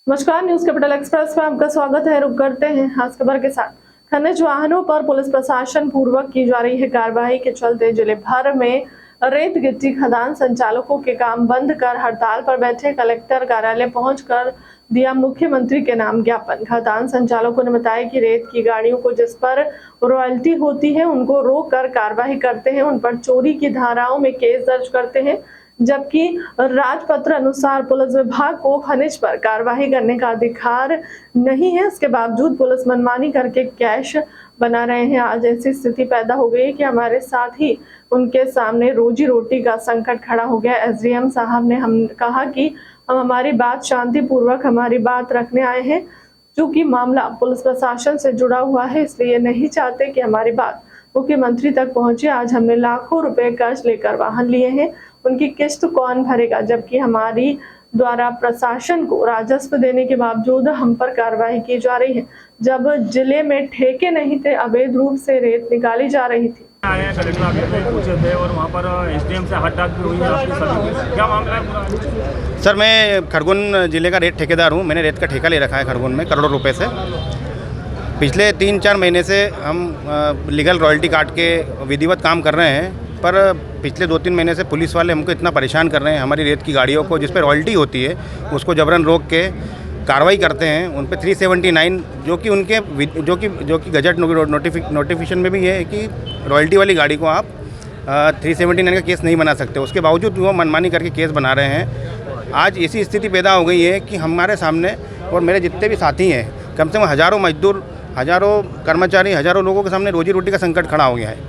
नमस्कार, news capital express में आपका स्वागत है। रुक करते हैं खास खबर के साथ। खनिज वाहनों पर पुलिस प्रशासन पूर्वक की जा रही है कार्रवाई के चलते जिले भर में रेत गिट्टी खदान संचालकों के काम बंद कर हड़ताल पर बैठे कलेक्टर कार्यालय पहुंचकर दिया मुख्यमंत्री के नाम ज्ञापन। खदान संचालकों ने बताया कि रेत की गाड़ियों को जिस पर रॉयल्टी होती है उनको रोक कर कार्रवाई करते हैं, उन पर चोरी की धाराओं में केस दर्ज करते हैं, जबकि राजपत्र अनुसार पुलिस विभाग को खनिज पर कार्रवाई करने का अधिकार नहीं है। इसके बावजूद पुलिस मनमानी करके कैश बना रहे हैं। आज ऐसी स्थिति पैदा हो गई कि हमारे साथ ही उनके सामने रोजी रोटी का संकट खड़ा हो गया। एसडीएम साहब ने हम कहा कि हम हमारी बात शांतिपूर्वक हमारी बात रखने आए हैं। चूंकि मामला पुलिस प्रशासन से जुड़ा हुआ है, इसलिए नहीं चाहते कि हमारी बात मुख्यमंत्री तक पहुंचे। आज हमने लाखों रुपए कर्ज लेकर वाहन लिए हैं, उनकी किस्त कौन भरेगा? जबकि हमारी द्वारा प्रशासन को राजस्व देने के बावजूद हम पर कार्रवाई की जा रही है। जब जिले में ठेके नहीं थे, अवैध रूप से रेत निकाली जा रही थी। कलेक्टर ऑफिस में पूछे थे और वहाँ पर एसडीएम से हटाक भी हुई है आपकी सभी। क्या मामला है? सर, मैं खरगोन जिले का रेत ठेकेदार हूँ। मैंने रेत का ठेका ले रखा है खरगोन में करोड़ों रुपए से। पिछले 3-4 महीने से हम लीगल रॉयल्टी काट के विधिवत काम कर रहे हैं, पर पिछले 2-3 महीने से पुलिस वाले हमको इतना परेशान कर रहे हैं। हमारी रेत की गाड़ियों को जिस पे रॉयल्टी होती है उसको जबरन रोक के कार्रवाई करते हैं। उन पे 379 जो कि गजट नोटिफिकेशन में भी है कि रॉयल्टी वाली गाड़ी को आप 379 का केस नहीं बना सकते। उसके बावजूद वो मनमानी करके केस बना रहे हैं। आज ऐसी स्थिति पैदा हो गई है कि हमारे सामने और मेरे जितने भी साथी हैं, कम से कम हज़ारों मजदूर, हज़ारों कर्मचारी, हज़ारों लोगों के सामने रोजी रोटी का संकट खड़ा हो गया है।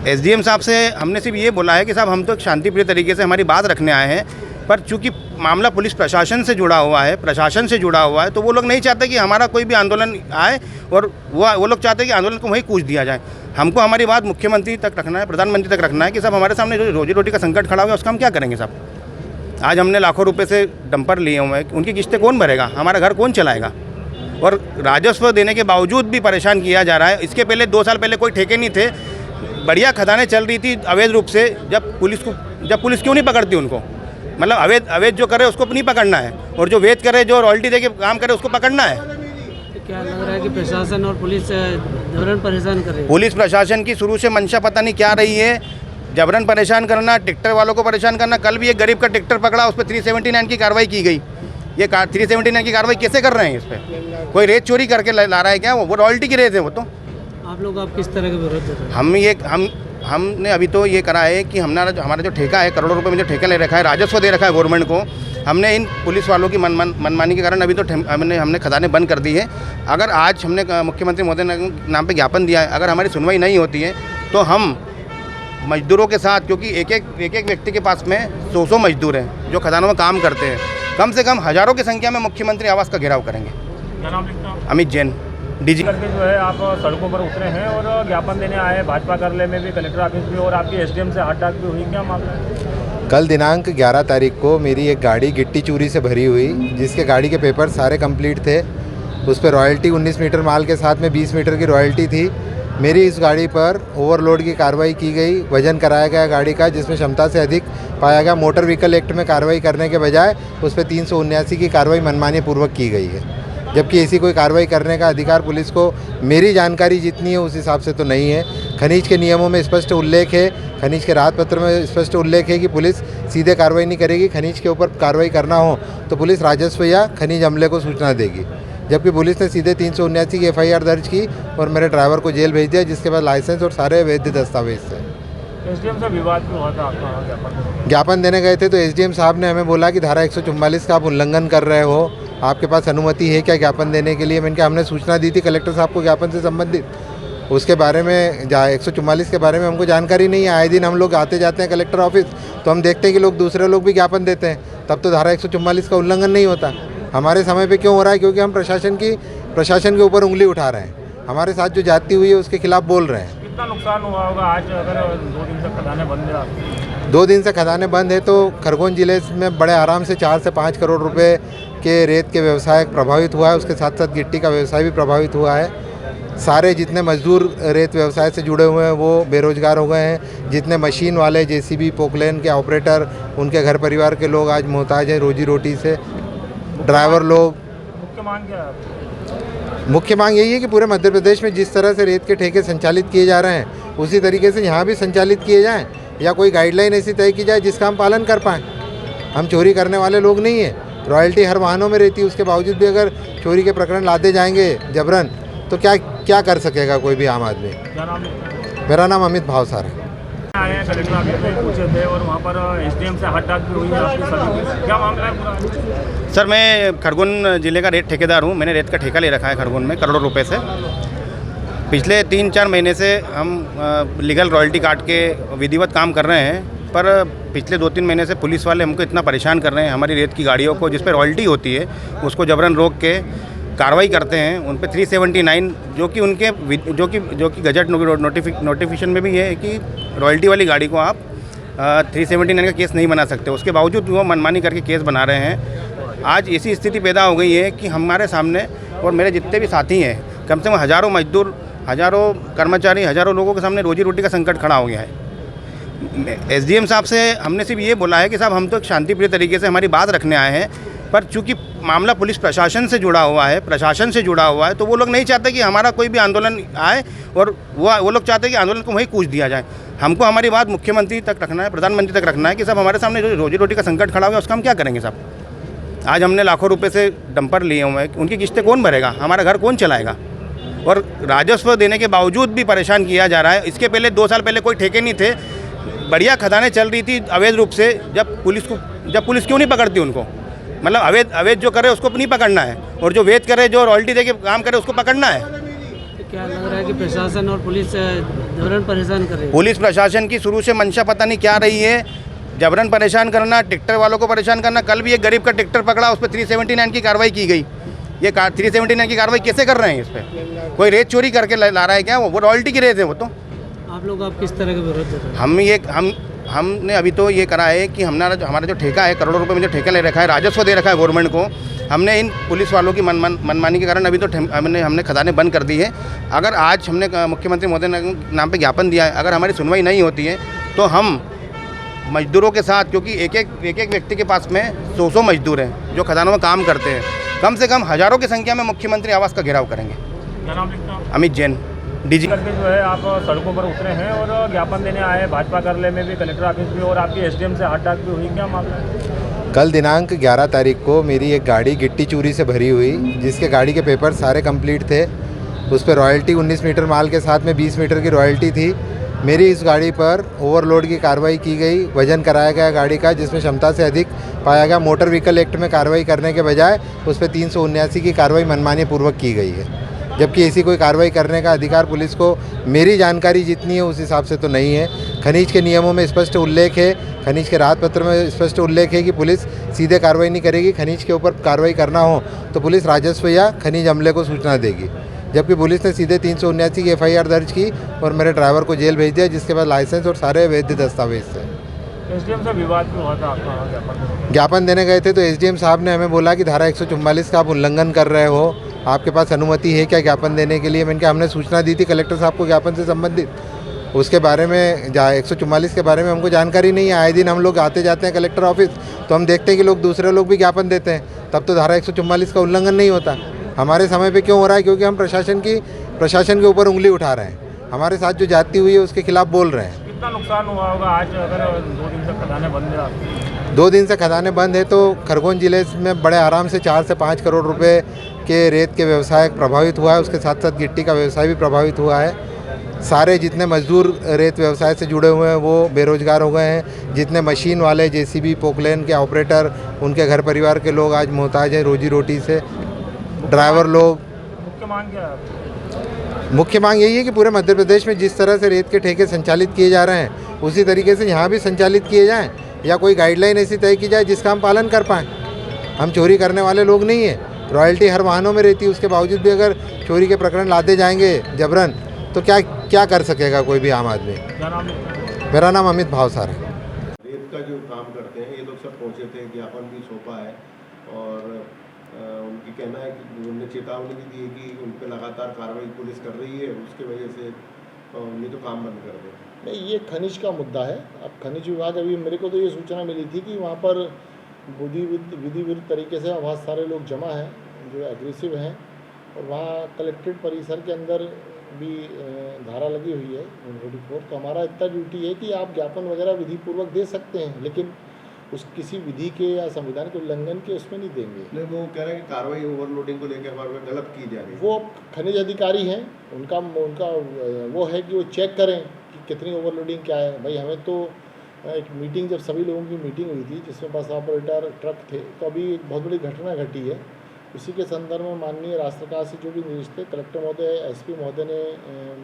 एसडीएम साहब से हमने सिर्फ ये बोला है कि साहब हम तो एक शांतिप्रिय तरीके से हमारी बात रखने आए हैं, पर चूंकि मामला पुलिस प्रशासन से जुड़ा हुआ है, तो वो लोग नहीं चाहते कि हमारा कोई भी आंदोलन आए और वो लोग चाहते हैं कि आंदोलन को वहीं कूच दिया जाए। हमको हमारी बात मुख्यमंत्री तक रखना है, प्रधानमंत्री तक रखना है कि साहब हमारे सामने जो रोजी रोटी का संकट खड़ा हो गया उसका हम क्या करेंगे साहब। आज हमने लाखों रुपये से डंपर लिए हुए हैं, उनकी किस्तें कौन भरेगा? हमारा घर कौन चलाएगा? और राजस्व देने के बावजूद भी परेशान किया जा रहा है। इसके पहले 2 साल पहले कोई ठेके नहीं थे, बढ़िया खदानें चल रही थी अवैध रूप से। जब पुलिस क्यों नहीं पकड़ती उनको? मतलब अवैध जो करे उसको नहीं पकड़ना है, और जो वैध करे, जो रॉयल्टी दे के काम करे उसको पकड़ना है। क्या लग रहा है कि प्रशासन और पुलिस जबरन परेशान कर रही है? पुलिस प्रशासन की शुरू से मंशा पता नहीं क्या रही है, जबरन परेशान करना, ट्रैक्टर वालों को परेशान करना। कल भी एक गरीब का ट्रैक्टर पकड़ा, उस पर 379 की कार्रवाई की गई। ये 379 की कार्रवाई कैसे कर रहे हैं? इस पर कोई रेत चोरी करके ला रहा है क्या? वो रॉयल्टी की रेत है वो। तो आप किस तरह के विरोध कर रहे हैं? हमने अभी तो ये करा है कि हमारा जो ठेका है, करोड़ों रुपए में जो ठेका ले रखा है, राजस्व दे रखा है गवर्नमेंट को, हमने इन पुलिस वालों की मनमानी के कारण अभी तो हमने खदानें बंद कर दी है। अगर आज हमने मुख्यमंत्री महोदय के नाम पे ज्ञापन दिया है, अगर हमारी सुनवाई नहीं होती है तो हम मजदूरों के साथ, क्योंकि एक एक व्यक्ति के पास में 100 मजदूर हैं जो खदानों में काम करते हैं, कम से कम हज़ारों की संख्या में मुख्यमंत्री आवास का घेराव करेंगे। क्या नाम लिखता हूँ? अमित जैन, डीजी। करके जो है आप सड़कों पर उतरे हैं और ज्ञापन देने आए हैं भाजपा कार्यालय में भी, कलेक्टर ऑफिस भी, और आपकी एसडीएम से हटाक भी हुई। क्या मामला है? कल दिनांक 11 तारीख को मेरी एक गाड़ी गिट्टी चूरी से भरी हुई, जिसके गाड़ी के पेपर सारे कंप्लीट थे। उस पर रॉयल्टी 19 मीटर माल के साथ में 20 मीटर की रॉयल्टी थी। मेरी इस गाड़ी पर ओवरलोड की कार्रवाई की गई, वजन कराया गया गाड़ी का जिसमें क्षमता से अधिक पाया गया। मोटर व्हीकल एक्ट में कार्रवाई करने के बजाय उस पर 379 की कार्रवाई मनमानी पूर्वक की गई है, जबकि ऐसी कोई कार्रवाई करने का अधिकार पुलिस को मेरी जानकारी जितनी है उस हिसाब से तो नहीं है। खनिज के नियमों में स्पष्ट उल्लेख है, खनिज के राजपत्र में स्पष्ट उल्लेख है कि पुलिस सीधे कार्रवाई नहीं करेगी। खनिज के ऊपर कार्रवाई करना हो तो पुलिस राजस्व या खनिज अमले को सूचना देगी, जबकि पुलिस ने सीधे 379 की FIR दर्ज की और मेरे ड्राइवर को जेल भेज दिया, जिसके बाद लाइसेंस और सारे वैध दस्तावेज थे। एसडीएम से विवाद भी हुआ था आपका? ज्ञापन देने गए थे तो एसडीएम साहब ने हमें बोला कि धारा 144 का आप उल्लंघन कर रहे हो, आपके पास अनुमति है क्या ज्ञापन देने के लिए? मैंने कहा हमने सूचना दी थी कलेक्टर साहब को ज्ञापन से संबंधित, उसके बारे में 144 के बारे में हमको जानकारी नहीं है। आए दिन हम लोग आते जाते हैं कलेक्टर ऑफिस, तो हम देखते हैं कि लोग दूसरे लोग भी ज्ञापन देते हैं, तब तो धारा 144 का उल्लंघन नहीं होता। हमारे समय पे क्यों हो रहा है? क्योंकि हम प्रशासन के ऊपर उंगली उठा रहे हैं, हमारे साथ जो जाती हुई है उसके खिलाफ बोल रहे हैं। कितना नुकसान हुआ होगा आज अगर 2 दिन से खदानें बंद है? 2 दिन से खदानें बंद है तो खरगोन जिले में बड़े आराम से 4 से 5 करोड़ रुपए के रेत के व्यवसाय प्रभावित हुआ है। उसके साथ साथ गिट्टी का व्यवसाय भी प्रभावित हुआ है। सारे जितने मजदूर रेत व्यवसाय से जुड़े हुए हैं वो बेरोजगार हो गए हैं। जितने मशीन वाले, जेसीबी, पोकलेन के ऑपरेटर, उनके घर परिवार के लोग आज मोहताज हैं रोजी रोटी से। ड्राइवर लोग। मुख्य मांग क्या है आपकी? मुख्य मांग यही है कि पूरे मध्य प्रदेश में जिस तरह से रेत के ठेके संचालित किए जा रहे हैं उसी तरीके से यहाँ भी संचालित किए जाएं, या कोई गाइडलाइन ऐसी तय की जाए जिसका हम पालन कर पाएँ। हम चोरी करने वाले लोग नहीं हैं, रॉयल्टी हर वाहनों में रहती है, उसके बावजूद भी अगर चोरी के प्रकरण लादे जाएंगे जबरन तो क्या कर सकेगा कोई भी आम आदमी। क्या नाम है? मेरा नाम अमित भावसार है। आए हैं कलेक्टर ऑफिस में पूछे थे और वहाँ पर एसडीएम से हट डाक भी हुई है आपकी सभी की। क्या मामला है पूरा? सर, मैं खरगोन ज़िले का रेत ठेकेदार हूँ। मैंने रेत का ठेका ले रखा है खरगोन में करोड़ों रुपए से। पिछले 3-4 महीने से हम लीगल रॉयल्टी काट के विधिवत काम कर रहे हैं, पर पिछले 2-3 महीने से पुलिस वाले हमको इतना परेशान कर रहे हैं। हमारी रेत की गाड़ियों को जिस पर रॉयल्टी होती है उसको जबरन रोक के कार्रवाई करते हैं। उन पे 379 जो कि उनके जो कि गजट नोटिफिकेशन में भी है कि रॉयल्टी वाली गाड़ी को आप 379 का केस नहीं बना सकते। उसके बावजूद वो मनमानी करके केस बना रहे हैं। आज ऐसी स्थिति पैदा हो गई है कि हमारे सामने और मेरे जितने भी साथी हैं, कम से कम हज़ारों मजदूर, हज़ारों कर्मचारी, हज़ारों लोगों के सामने रोजी रोटी का संकट खड़ा हो गया है। एसडीएम साहब से हमने सिर्फ ये बोला है कि साहब हम तो शांतिप्रिय तरीके से हमारी बात रखने आए हैं, पर चूंकि मामला पुलिस प्रशासन से जुड़ा हुआ है, तो वो लोग नहीं चाहते कि हमारा कोई भी आंदोलन आए, और वो लोग चाहते हैं कि आंदोलन को वहीं कूच दिया जाए। हमको हमारी बात मुख्यमंत्री तक रखना है, प्रधानमंत्री तक रखना है कि साहब हमारे सामने जो रोजी रोटी का संकट खड़ा हुआ है उसका हम क्या करेंगे साहब। आज हमने लाखों रुपए से डंपर लिए हुए हैं, उनकी किस्तें कौन भरेगा, हमारा घर कौन चलाएगा। और राजस्व देने के बावजूद भी परेशान किया जा रहा है। इसके पहले 2 साल पहले कोई ठेके नहीं थे, बढ़िया खदानें चल रही थी अवैध रूप से। जब पुलिस क्यों नहीं पकड़ती उनको? मतलब अवैध जो करे उसको नहीं पकड़ना है, और जो वैध करे, जो रॉयल्टी दे के काम करे उसको पकड़ना है। तो क्या लग रहा है कि प्रशासन और पुलिस जबरन परेशान कर रही है? पुलिस प्रशासन की शुरू से मंशा पता नहीं क्या रही है, जबरन परेशान करना, ट्रैक्टर वालों को परेशान करना। कल भी एक गरीब का ट्रैक्टर पकड़ा, उस पर 379 की कार्रवाई की गई। ये 379 की कार्रवाई कैसे कर रहे हैं? इस पर कोई रेत चोरी करके ला रहा है क्या? वो रॉयल्टी की रेत है वो तो। आप लोग किस तरह का विरोध कर रहे हैं? हमने अभी तो ये करा है कि हमारा जो ठेका है, करोड़ों रुपए में जो ठेका ले रखा है, राजस्व दे रखा है गवर्नमेंट को, हमने इन पुलिस वालों की मनमानी के कारण अभी तो हमने खदानें बंद कर दी है। अगर आज हमने मुख्यमंत्री महोदय के नाम पे ज्ञापन दिया है, अगर हमारी सुनवाई नहीं होती है तो हम मजदूरों के साथ, क्योंकि एक एक व्यक्ति के पास में 100 मजदूर हैं जो खदानों में काम करते हैं, कम से कम हज़ारों की संख्या में मुख्यमंत्री आवास का घेराव करेंगे। क्या नाम लिखना है? अमित जैन, डीजी। करके जो है आप सड़कों पर उतरे हैं और ज्ञापन देने आए हैं भाजपा कार्यालय में भी, कलेक्टर ऑफिस भी, और आपकी एसडीएम से हट डाक भी हुई। क्या मामला है? कल दिनांक 11 तारीख को मेरी एक गाड़ी गिट्टी चूरी से भरी हुई, जिसके गाड़ी के पेपर सारे कंप्लीट थे। उस पर रॉयल्टी 19 मीटर माल के साथ में 20 मीटर की रॉयल्टी थी। मेरी इस गाड़ी पर ओवरलोड की कार्रवाई की गई, वजन कराया गया गाड़ी का जिसमें क्षमता से अधिक पाया गया। मोटर व्हीकल एक्ट में कार्रवाई करने के बजाय उस पर 379 की कार्रवाई मनमानी पूर्वक की गई है, जबकि ऐसी कोई कार्रवाई करने का अधिकार पुलिस को, मेरी जानकारी जितनी है उस हिसाब से तो नहीं है। खनिज के नियमों में स्पष्ट उल्लेख है, खनिज के राहत पत्र में स्पष्ट उल्लेख है कि पुलिस सीधे कार्रवाई नहीं करेगी। खनिज के ऊपर कार्रवाई करना हो तो पुलिस राजस्व या खनिज अमले को सूचना देगी, जबकि पुलिस ने सीधे 379 की FIR दर्ज की और मेरे ड्राइवर को जेल भेज दिया, जिसके बाद लाइसेंस और सारे वैध दस्तावेज थे। एसडीएम से विवाद भी हुआ था आपका? ज्ञापन देने गए थे तो एसडीएम साहब ने हमें बोला कि धारा 144 का आप उल्लंघन कर रहे हो, आपके पास अनुमति है क्या ज्ञापन देने के लिए। मैंने कहा हमने सूचना दी थी कलेक्टर साहब को ज्ञापन से संबंधित, उसके बारे में 144 के बारे में हमको जानकारी नहीं है। आए दिन हम लोग आते जाते हैं कलेक्टर ऑफिस तो हम देखते हैं कि दूसरे लोग भी ज्ञापन देते हैं, तब तो धारा 144 का उल्लंघन नहीं होता। हमारे समय पे क्यों हो रहा है? क्योंकि हम प्रशासन के ऊपर उंगली उठा रहे हैं, हमारे साथ जो जाती हुई है उसके खिलाफ बोल रहे हैं। कितना नुकसान हुआ होगा आज अगर 2 दिन से खदानें बंद है? 2 दिन से खदानें बंद है तो खरगोन जिले में बड़े आराम से 4 से 5 करोड़ रुपए के रेत के व्यवसाय प्रभावित हुआ है। उसके साथ साथ गिट्टी का व्यवसाय भी प्रभावित हुआ है। सारे जितने मजदूर रेत व्यवसाय से जुड़े हुए हैं वो बेरोजगार हो गए हैं। जितने मशीन वाले, JCB, पोकलेन के ऑपरेटर, उनके घर परिवार के लोग आज मोहताज हैं रोजी रोटी से। ड्राइवर लोग। मुख्य मांग क्या है? मुख्य मांग यही है कि पूरे मध्य प्रदेश में जिस तरह से रेत के ठेके संचालित किए जा रहे हैं उसी तरीके से यहाँ भी संचालित किए जाएं, या कोई गाइडलाइन ऐसी तय की जाए जिसका हम पालन कर पाएँ। हम चोरी करने वाले लोग नहीं हैं, रॉयल्टी हर वाहनों में रहती है, उसके बावजूद भी अगर चोरी के प्रकरण लादे जाएंगे जबरन तो क्या कर सकेगा कोई भी आम आदमी। क्या नाम है? मेरा नाम अमित भावसार है। रेत का जो काम करते हैं ये लोग सब पहुँचे थे, ज्ञापन भी सौंपा है और उनकी कहना है कि उन्होंने चेतावनी भी दी है कि उन पर लगातार कार्रवाई पुलिस कर रही है, उसकी वजह से ये तो काम बंद कर दें। नहीं, ये खनिज का मुद्दा है। अब खनिज विभाग, अभी मेरे को तो ये सूचना मिली थी कि वहाँ पर विधि विरुद्ध तरीके से बहुत सारे लोग जमा हैं जो एग्रेसिव हैं, और वहाँ कलेक्ट्रेट परिसर के अंदर भी धारा लगी हुई है 144। तो हमारा इतना ड्यूटी है कि आप ज्ञापन वगैरह विधिपूर्वक दे सकते हैं, लेकिन उस किसी विधि के या संविधान के उल्लंघन के उसमें नहीं देंगे। नहीं, वो कह रहे हैं कि कार्रवाई ओवरलोडिंग को लेकर हमारे में गलत की जा रही है। वो खनिज अधिकारी हैं, उनका वो है कि वो चेक करें कि कितनी ओवरलोडिंग क्या है। भाई हमें तो एक मीटिंग, जब सभी लोगों की मीटिंग हुई थी जिसमें बस ऑपरेटर ट्रक थे, तो अभी एक बहुत बड़ी घटना घटी है। उसी के संदर्भ में माननीय राष्ट्र सरकार से जो भी निर्देश थे, कलेक्टर महोदय, एसपी महोदय ने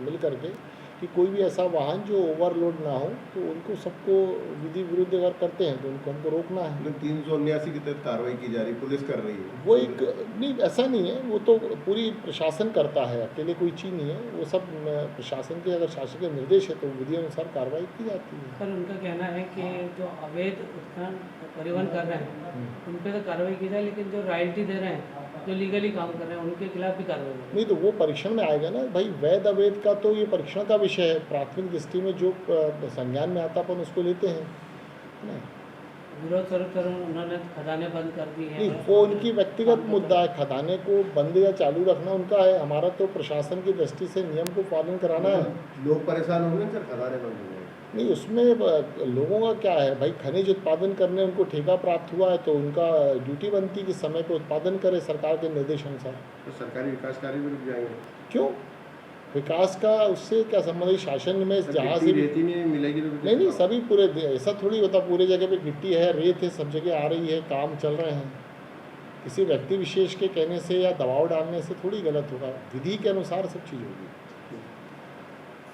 मिल करके कि कोई भी ऐसा वाहन जो ओवरलोड ना हो तो उनको सबको विधि विरुद्ध अगर करते हैं तो उनको हमको रोकना है। 379 के तहत कार्रवाई की जा रही, पुलिस कर रही है। वो एक नहीं, ऐसा नहीं है, वो तो पूरी प्रशासन करता है, अकेले कोई चीज़ नहीं है। वो सब प्रशासन के अगर शासन के निर्देश है तो विधि अनुसार कार्रवाई की जाती है। सर उनका कहना है कि जो अवैध उत्खनन परिवहन कर रहे हैं उन पर तो कार्रवाई की जाए, लेकिन जो रॉयल्टी दे रहे हैं, जो लीगली काम कर रहे हैं, उनके खिलाफ भी कार्रवाई हो। नहीं तो वो परीक्षण में आएगा ना भाई। वैध अवैध का तो ये परीक्षण का विषय है। प्राथमिक दृष्टि में जो संज्ञान में आता अपन उसको लेते हैं ना। विरोध स्वरूप सर उन्होंने खदानें बंद कर दी हैं। नहीं, वो उनकी व्यक्तिगत मुद्दा है। खदाने को बंद या चालू रखना उनका है। हमारा तो प्रशासन की दृष्टि से नियम को पालन कराना है। लोग परेशान होंगे सर, खदाने बंद हो गए। नहीं, उसमें लोगों का क्या है भाई, खनिज उत्पादन करने उनको ठेका प्राप्त हुआ है तो उनका ड्यूटी बनती कि समय पर उत्पादन करे सरकार के निर्देश अनुसार। तो सरकारी विकास कार्य भी रुक जाएंगे। क्यों? विकास का उससे क्या संबंध है? शासन में जहाँ से रेती नहीं मिलेगी तो नहीं, सभी पूरे ऐसा थोड़ी होता पूरे जगह पे गिट्टी है, रेत है, सब जगह आ रही है, काम चल रहे हैं। किसी व्यक्ति विशेष के कहने से या दबाव डालने से थोड़ी गलत होगा। विधि के अनुसार सब चीज़ होगी।